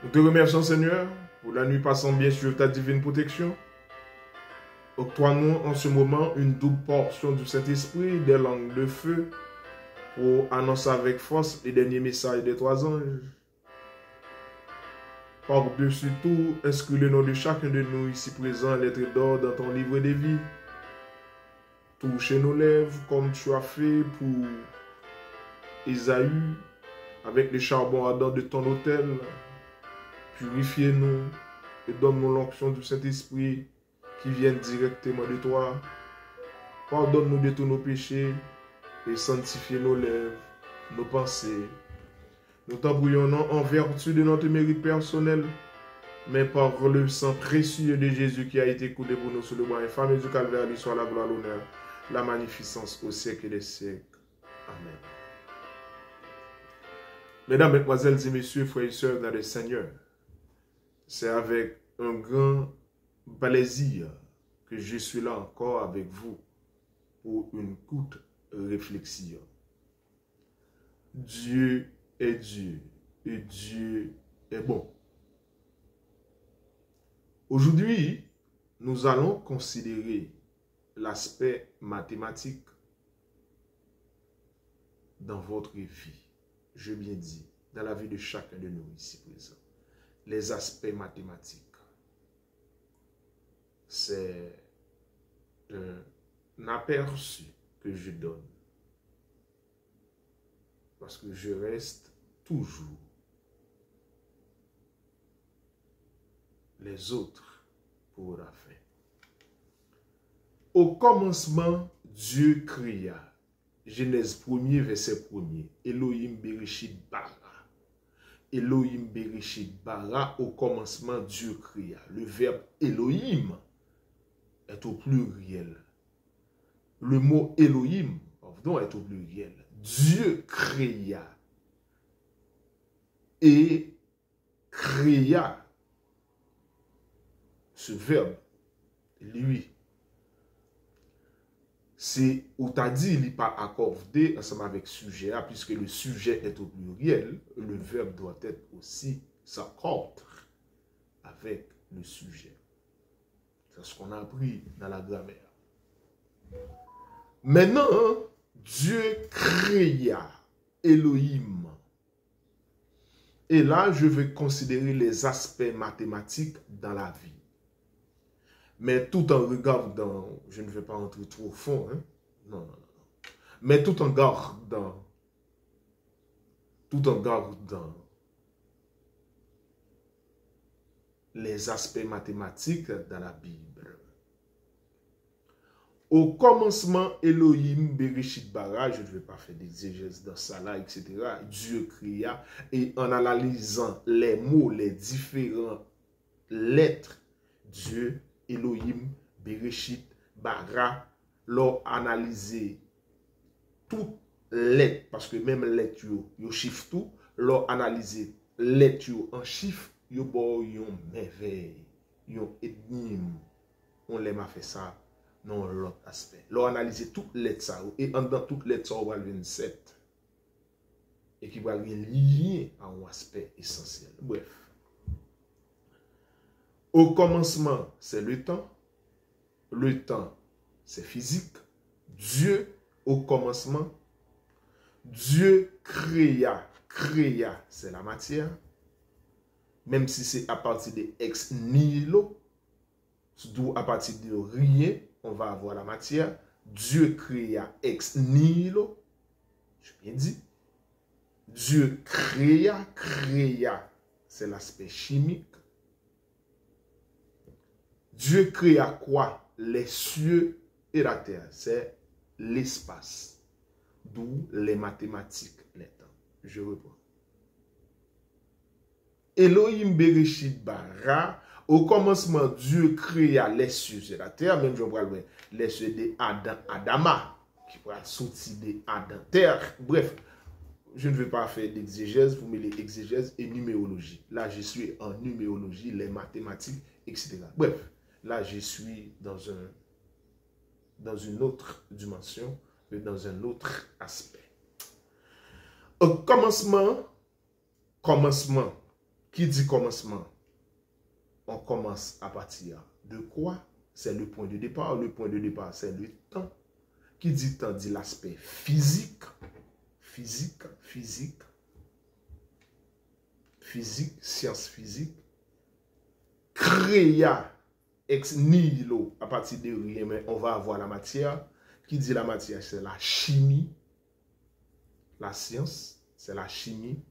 Nous te remercions, Seigneur, pour la nuit passant bien sur ta divine protection. Octroie-nous en ce moment une double portion du Saint-Esprit, des langues de feu, pour annoncer avec force les derniers messages des trois anges. Par-dessus tout, inscris le nom de chacun de nous ici présents, lettre d'or dans ton livre de vie. Touche nos lèvres comme tu as fait pour Ésaü, avec le charbon ardent de ton autel. Purifiez-nous et donne-nous l'onction du Saint-Esprit qui vient directement de toi. Pardonne-nous de tous nos péchés et sanctifie nos lèvres, nos pensées. Nous t'embrouillons en vertu de notre mérite personnel, mais par le sang précieux de Jésus qui a été coulé pour nous sur le bois infâme du calvaire, lui soit la gloire, l'honneur, la magnificence au siècle des siècles. Amen. Mesdames, Mesdemoiselles et Messieurs, frères et sœurs dans le Seigneur, c'est avec un grand plaisir que je suis là encore avec vous pour une courte réflexion. Dieu est Dieu et Dieu est bon. Aujourd'hui, nous allons considérer l'aspect mathématique dans votre vie. Je bien dis, dans la vie de chacun de nous ici présents. Les aspects mathématiques. C'est un aperçu que je donne. Parce que je reste toujours les autres pour la fin. Au commencement, Dieu cria. Genèse 1er, verset 1er. Elohim Bereshit bara. Elohim Bereshit bara. Au commencement, Dieu cria. Le verbe Elohim est au pluriel. Le mot Elohim, pardon, est au pluriel. Dieu créa. Et créa. Ce verbe, lui, c'est, ou t'as dit, il n'est pas accordé ensemble avec sujet, puisque le sujet est au pluriel, le verbe doit être aussi s'accordre avec le sujet. C'est ce qu'on a appris dans la grammaire. Maintenant, Dieu créa Elohim. Et là, je vais considérer les aspects mathématiques dans la vie. Mais tout en regardant, je ne vais pas entrer trop au fond, hein? Non. Mais tout en gardant les aspects mathématiques dans la Bible. Au commencement, Elohim Bereshit bara, je ne vais pas faire d'exégèse dans ça là, etc. Dieu créa, et en analysant les mots, les différentes lettres, Dieu, Elohim, Bereshit, bara, l'ont analysé toutes lettres, parce que même lettres, yo chiffre tout, l'ont analysé lettres en chiffre, yo bo yon merveille, yon énigme, on l'aime fait ça. Non, l'autre aspect. L'on analyse toutes les lettres, et dans toutes les lettres, on va 27. Et qui va lier à un aspect essentiel. Bref. Au commencement, c'est le temps. Le temps, c'est physique. Dieu, au commencement, Dieu créa. Créa, c'est la matière. Même si c'est à partir de ex nihilo, d'où à partir de rien, on va avoir la matière. Dieu créa ex nihilo. Je bien dit. Dieu créa, c'est l'aspect chimique. Dieu créa quoi? Les cieux et la terre. C'est l'espace. D'où les mathématiques, les temps. Je reprends. Elohim Bereshit bara. Au commencement, Dieu créa les cieux et la terre, même je vois les cieux de Adam, Adama, qui va sortir de Adam, terre. Bref, je ne vais pas faire d'exégèse, vous mettez exégèse et numérologie. Là, je suis en numérologie, les mathématiques, etc. Bref, là, je suis dans une autre dimension, dans un autre aspect. Au commencement, Qui dit commencement? On commence à partir de quoi? C'est le point de départ. Le point de départ, c'est le temps. Qui dit temps dit l'aspect physique. Physique, science physique. Créa ex nihilo, à partir de rien, mais on va avoir la matière. Qui dit la matière? C'est la chimie. La science, c'est la chimie.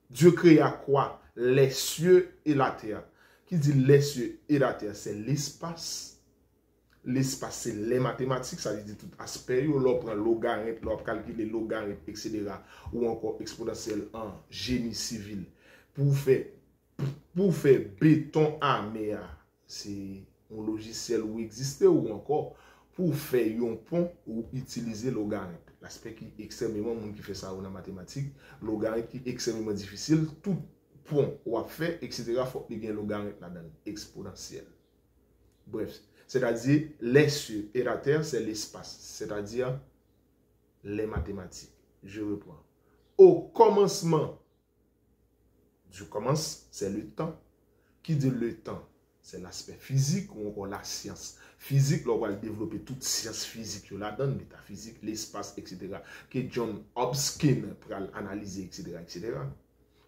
Dieu créa quoi? Les cieux et la terre. Qui dit les cieux et la terre? C'est l'espace. L'espace, c'est les mathématiques, ça veut dire tout aspect. On prend logarithme, on calcule logarithme, etc. Ou encore exponentiel en génie civil. Pour faire béton armé, c'est un logiciel où existe ou encore pour faire un pont ou utiliser logarithme. L'aspect qui est extrêmement, monde qui fait ça dans la mathématique, logarithme qui est extrêmement difficile, tout pont ou à faire, etc. Il faut qu'il y ait un logarithme là-dedans, exponentiel. Bref, c'est-à-dire les cieux et la terre, c'est l'espace, c'est-à-dire les mathématiques. Je reprends. Au commencement, du commence, c'est le temps. Qui dit le temps? C'est l'aspect physique ou encore la science. Physique, là, on va développer toute science physique là-dedans, métaphysique, l'espace, etc. Que John Hopkins pour analyser, etc., etc.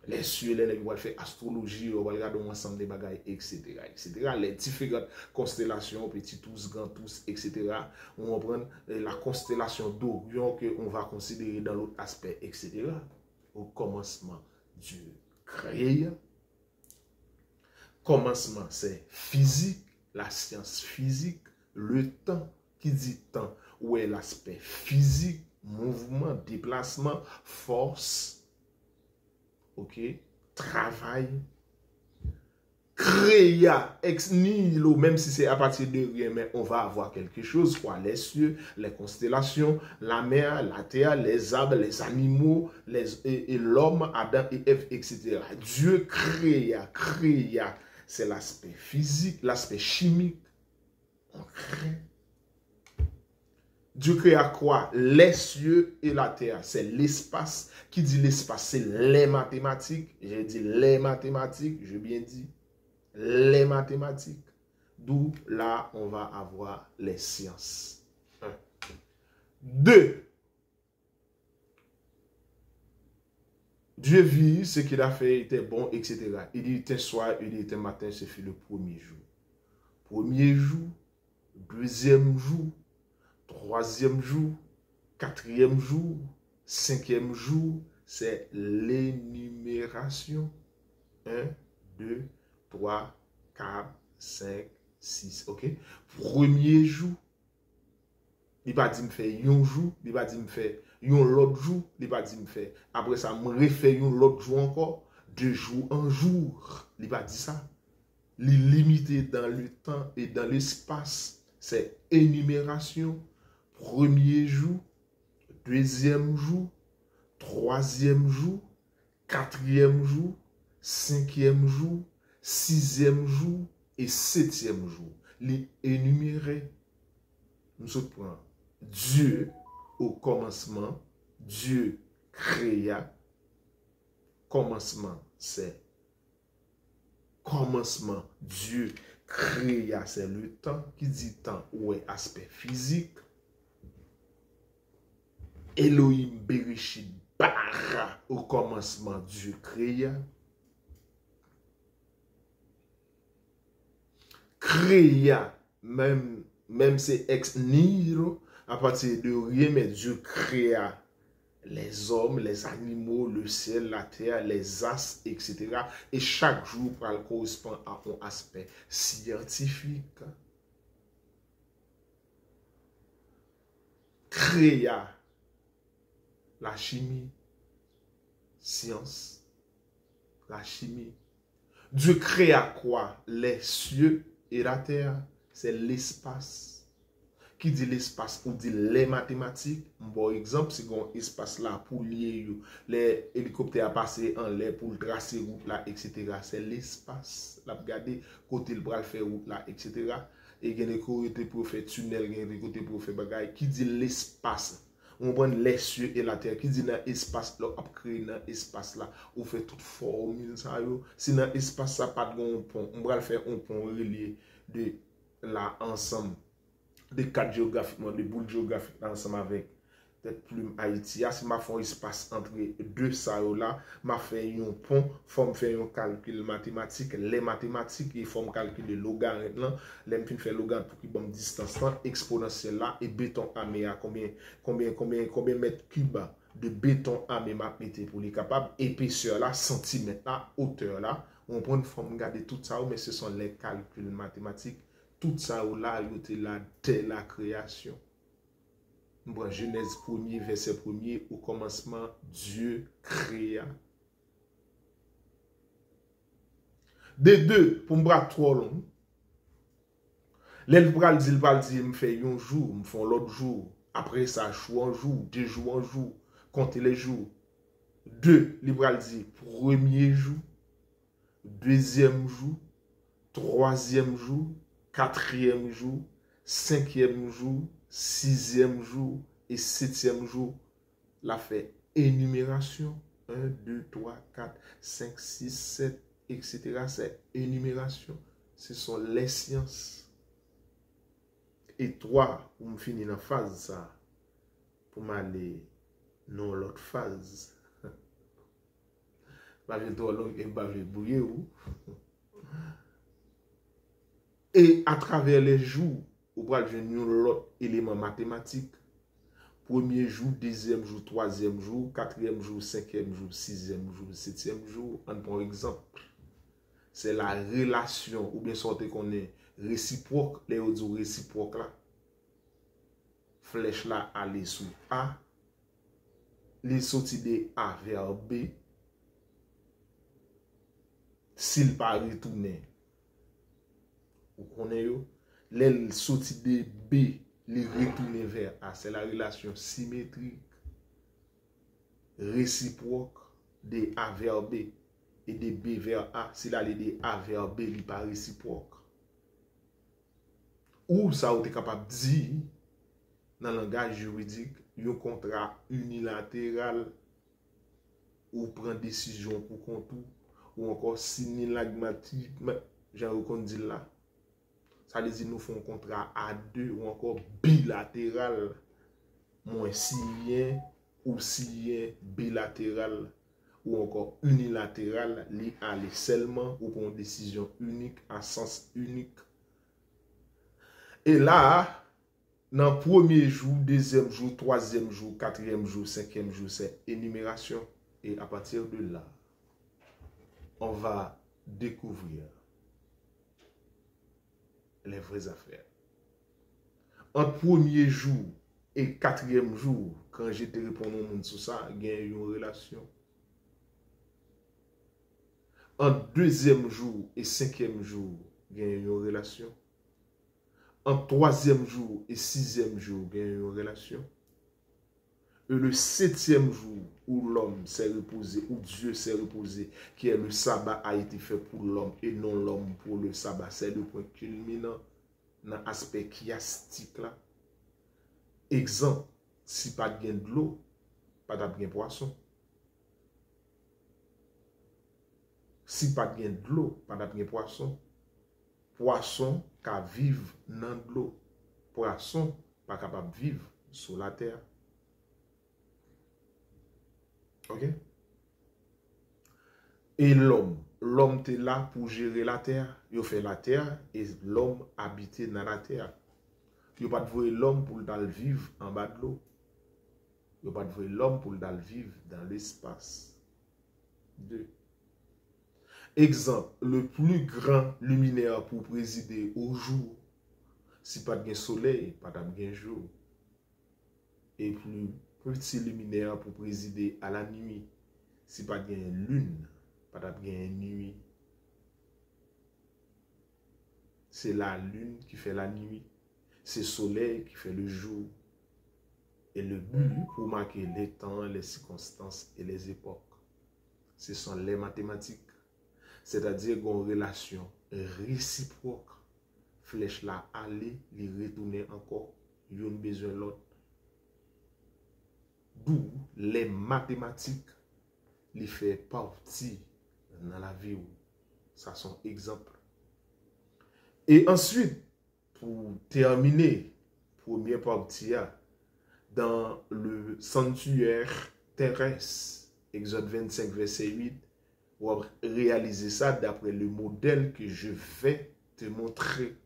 Les cieux, les on va faire astrologie, on va regarder ensemble des bagailles, etc., etc. Les différentes constellations, petits tous, grands tous, etc. On va prendre la constellation d'Orion qu'on va considérer dans l'autre aspect, etc. Au commencement, Dieu crée. Commencement, c'est physique, la science physique, le temps. Qui dit temps? Où est l'aspect physique, mouvement, déplacement, force, ok, travail, créa, ex nihilo, même si c'est à partir de rien, mais on va avoir quelque chose, quoi, les cieux, les constellations, la mer, la terre, les arbres, les animaux, et l'homme, Adam et Ève, etc. Dieu créa, c'est l'aspect physique, l'aspect chimique. On crée. Dieu créa quoi? Les cieux et la terre. C'est l'espace. Qui dit l'espace? C'est les mathématiques. J'ai dit les mathématiques. J'ai bien dit les mathématiques. D'où là, on va avoir les sciences. 1. 2. Dieu vit ce qu'il a fait, était bon, etc. Il dit un soir, il dit un matin, c'est fait le premier jour. Premier jour, deuxième jour, troisième jour, quatrième jour, cinquième jour, c'est l'énumération. 1, 2, 3, 4, 5, 6. Ok? Premier jour, il va dire me faire un jour, il va dire me faire l'autre jour, il va dire me faire. Après ça, me refaire l'autre jour encore, 2 jours en jour. Il va dire ça. Limité dans le temps et dans l'espace, c'est énumération. Premier jour, deuxième jour, troisième jour, quatrième jour, cinquième jour, sixième jour et septième jour. Les énumérer. Nous se prenons Dieu au commencement, Dieu créa. Commencement, c'est commencement, Dieu créa, c'est le temps. Qui dit temps, ou est aspect physique. Elohim Bereshit bara, au commencement, Dieu créa. Créa, même c'est ex nihilo, à partir de rien, mais Dieu créa les hommes, les animaux, le ciel, la terre, les astres, etc. Et chaque jour, correspond à un aspect scientifique. Créa la chimie, science, la chimie. Dieu créa quoi? Les cieux et la terre, c'est l'espace. Qui dit l'espace ou dit les mathématiques? Bon exemple, c'est un espace là pour lier les hélicoptères passer en l'air pour tracer route là, etc. C'est l'espace. Là, regardez, côté le bras faire route là, etc. Et il y a des côtés pour faire tunnel, il y a des côtés pour faire bagaille. Qui dit l'espace? On prend les cieux et la terre. Qui dit dans l'espace là, a créé dans l'espace là, on fait toute formule ça yo. Si dans l'espace ça pas de un pont, on va le faire un pont relié de là ensemble, de cadres géographiquement, de boules géographiques ensemble avec peut-être plume Haïti. Si ma font espace entre deux ça là, ma fait un pont, forme faire un calcul mathématique, les mathématiques et forme calculer logarithme là, les fin faire logarithme pour qui bonne distance là, exponentielle là et béton armé à combien mètres cubes de béton armé m'a mettre pour les capable épaisseur là, centimètre là, hauteur là, on prend une forme garder tout ça mais ce sont les calculs mathématiques, tout ça là, il là dès la création. Bon, Genèse 1er, verset 1er, au commencement, Dieu créa. De deux, pour me bras trop long, l'elbral dit, me fait un jour, me font l'autre jour. Après ça, jour en jour, 2 jours en jour, comptez les jours. Deux, l'elbral dit, premier jour, deuxième jour, troisième jour, quatrième jour, cinquième jour, sixième jour et septième jour, la fait énumération. 1, 2, 3, 4, 5, 6, 7, etc. C'est énumération. Ce sont les sciences. Et 3, pour me finir dans la phase, ça, pour m'aller dans l'autre phase. Et à travers les jours, on va jouer l'autre élément mathématique. Premier jour, deuxième jour, troisième jour, quatrième jour, cinquième jour, sixième jour, septième jour. Un bon exemple, c'est la relation, ou bien sorte qu'on est réciproque, les autres réciproques là. Flèche là, aller sous A. Les sorties de A vers B. S'il pas retourné, vous connaissez, les sorties de B, les retourner vers A. C'est la relation symétrique, réciproque de A vers B et de B vers A. S'il allait de A vers B, il n'est pas réciproque. Ou ça, vous êtes capable de dire, dans le langage juridique, un contrat unilatéral ou prend décision pour contour ou encore signer l'agmatique, j'en dit là. Ça veut dire nous faisons un contrat à deux ou encore bilatéral, moins sien ou sien bilatéral ou encore unilatéral, lié à seulement ou pour une décision unique à sens unique. Et là, dans le premier jour, deuxième jour, troisième jour, quatrième jour, cinquième jour, c'est énumération. Et à partir de là, on va découvrir les vraies affaires. Entre premier jour et quatrième jour, quand j'étais répondu au monde sur ça, il y a une relation. Entre deuxième jour et cinquième jour, il y a une relation. En troisième jour et sixième jour, il y a une relation. Et le septième jour où l'homme s'est reposé, où Dieu s'est reposé, qui est le sabbat, a été fait pour l'homme et non l'homme pour le sabbat. C'est le point culminant dans l'aspect chiastique là. Exemple, si pas de l'eau, pas de poisson. Si pas de l'eau, pas de poisson. Poisson qui vivent dans l'eau. Poisson pas capable de vivre sur la terre. Ok? Et l'homme est là pour gérer la terre. Il fait la terre et l'homme habite dans la terre. Il n'y a pas de voir l'homme pour le vivre en bas de l'eau. Il n'y a pas de voir l'homme pour le vivre dans l'espace. 2. Exemple, le plus grand luminaire pour présider au jour, si pas de soleil, pas de jour. Et plus petit luminaire pour présider à la nuit, si pas de lune, pas de nuit. C'est la lune qui fait la nuit, c'est le soleil qui fait le jour. Et le but pour marquer les temps, les circonstances et les époques, ce sont les mathématiques. C'est-à-dire qu'on relation réciproque. Flèche là, aller, les retourner encore. Yon besoin l'autre. D'où les mathématiques les fait partie dans la vie. Ça sont exemples. Et ensuite, pour terminer, première partie, dans le sanctuaire terrestre, Exode 25, verset 8, on va réaliser ça d'après le modèle que je vais te montrer.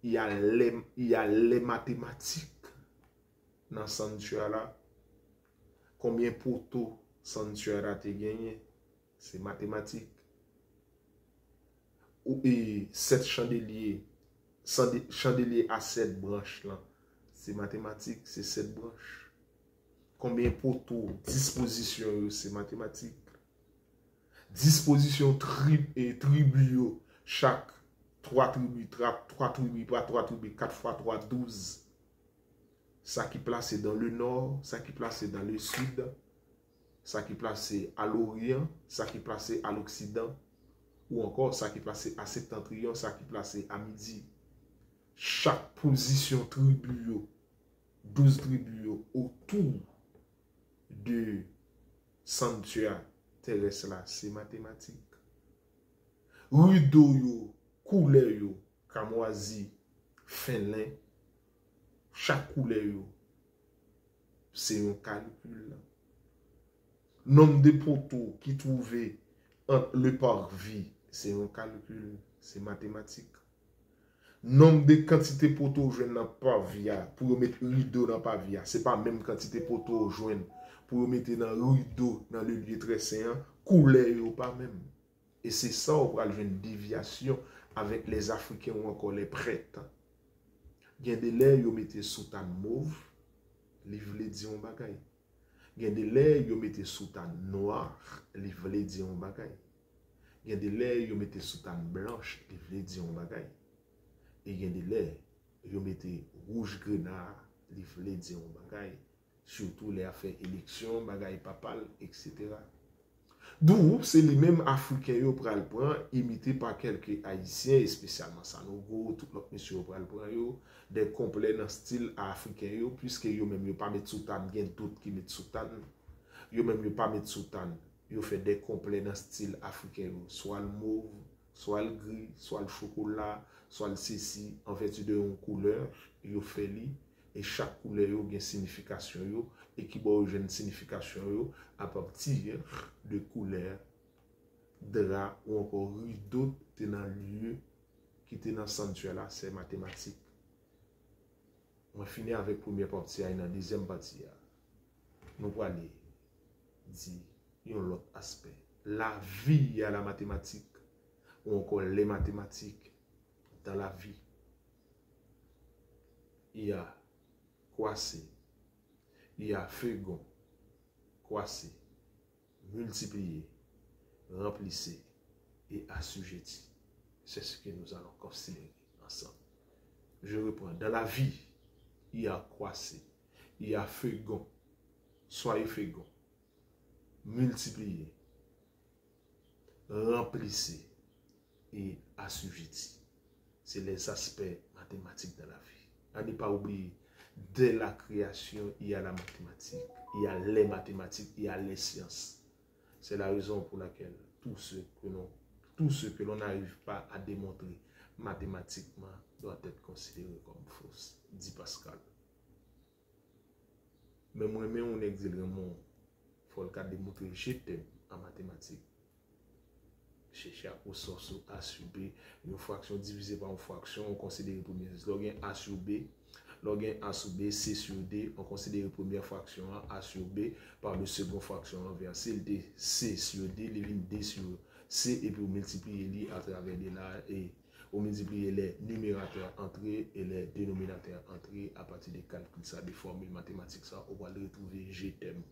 Il y a les mathématiques dans le sanctuaire là. Combien de poteaux sanctuaire a gagné? C'est mathématique. Et 7 chandeliers, chandeliers à 7 branches là. C'est mathématique, c'est 7 branches. Combien de poteaux, disposition, c'est mathématique. Disposition tribu, chaque 3 tribus, 3 tribus, pas 3 tribus, 4 fois 3, 12. Ça qui est placé dans le nord, ça qui est placé dans le sud, ça qui est placé à l'orient, ça qui est placé à l'occident, ou encore ça qui est placé à septentrion, ça qui est placé à midi. Chaque position tribu, 12 tribus autour de sanctuaire terrestre là, c'est mathématique. Rideau yo, couleur yo, kamoisi, finlin, chaque couleur yo, c'est un calcul. Nombre de poteaux qui trouvaient entre le parvis, c'est un calcul, c'est mathématique. Nombre de quantité poteaux joindre dans parvis pour mettre rideau dans parvis, c'est pas même quantité poteaux joindre pour mettre dans rideau dans le lieu très saint, couleur yo pas même. Et c'est ça, on va une déviation avec les Africains ou encore les prêtres. Il y a des lèvres, ils mettent soutane mauve, ils veulent dire un bagay. Il y a des lèvres, ils mettent soutane noire, ils veulent dire un bagay. Il y a des lèvres, ils mettent soutane blanche, ils veulent dire un bagay. Et il y a des lèvres, ils mettent rouge grenard, ils veulent dire un bagay. Surtout les affaires élections, bagay papal, etc. D'où c'est les mêmes Africains qui prennent imités par quelques Haïtiens, et spécialement Sanogo, tout l'autre monsieur qui prennent des complets dans le style africain, puisque ils même pas mettre soutane, il y a d'autres qui mettent soutane, ils même pas mettre soutane, ils font des complets dans le style africain, soit le mauve, soit le gris, soit le chocolat, soit le ceci, en vertu de une couleur, ils font et chaque couleur a une signification et qui a une signification à partir de couleurs, drap ou encore rideau qui est dans le lieu qui est dans le sanctuaire là, c'est mathématique. On finit avec la première partie et dans la deuxième partie. Nous allons aller dire un autre aspect. La vie à la mathématique ou encore les mathématiques dans la vie. Il y a croissé, il y a fégon, croissé, multiplié, remplissé et assujetti. C'est ce que nous allons considérer ensemble. Je reprends. Dans la vie, il y a croissé, il y a fégon, soyez fégon, multiplié, remplissé et assujetti. C'est les aspects mathématiques de la vie. À ne pas oublier, dès la création, il y a la mathématique, il y a les mathématiques, il y a les sciences. C'est la raison pour laquelle tout ce que l'on n'arrive pas à démontrer mathématiquement doit être considéré comme faux, dit Pascal. Mais moi-même, on est vraiment, il faut le démontrer, je t'aime en mathématiques. Chercher à source A sur B, une fraction divisée par une fraction, on considère la première. Log A sur B, log A sur B, C sur D, on considère la première fraction A sur B par le second fraction inversé, D, C sur D, D sur C, et puis on multiplie à travers D là, et on multiplie les numérateurs entrés et les dénominateurs entrés à partir des calculs, ça, des formules mathématiques, ça, on va le retrouver GTM.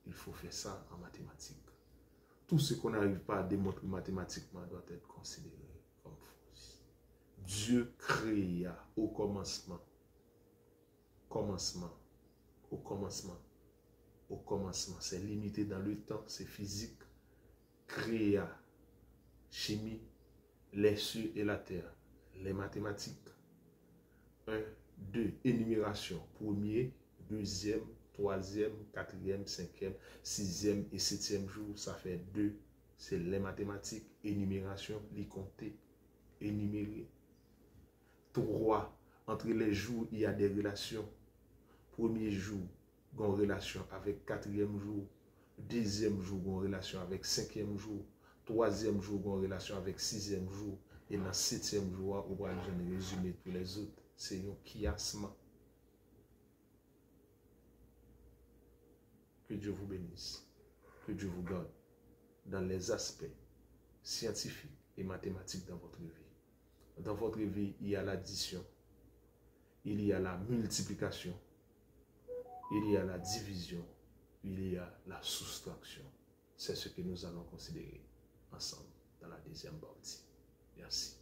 Il faut faire ça en mathématiques. Tout ce qu'on n'arrive pas à démontrer mathématiquement doit être considéré comme faux. Dieu créa au commencement, c'est limité dans le temps, c'est physique, créa, chimie, les cieux et la terre, les mathématiques. 1, 2, énumération, premier, deuxième, troisième, quatrième, cinquième, sixième et septième jour, ça fait 2. C'est les mathématiques, énumération, les compter, énumérer. 3. Entre les jours, il y a des relations. Premier jour, il y a une relation avec quatrième jour. Deuxième jour, il y a une relation avec cinquième jour. Troisième jour, il y a une relation avec sixième jour. Et dans le septième jour, on va résumer tous les autres. C'est un chiasme. Que Dieu vous bénisse. Que Dieu vous garde dans les aspects scientifiques et mathématiques dans votre vie. Dans votre vie, il y a l'addition, il y a la multiplication, il y a la division, il y a la soustraction. C'est ce que nous allons considérer ensemble dans la deuxième partie. Merci.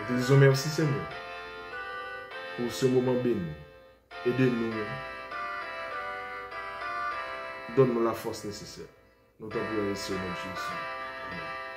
Nous te disons merci Seigneur pour ce moment béni. Aidez-nous. Donne-nous la force nécessaire. Nous t'en prions au nom de Jésus. Amen.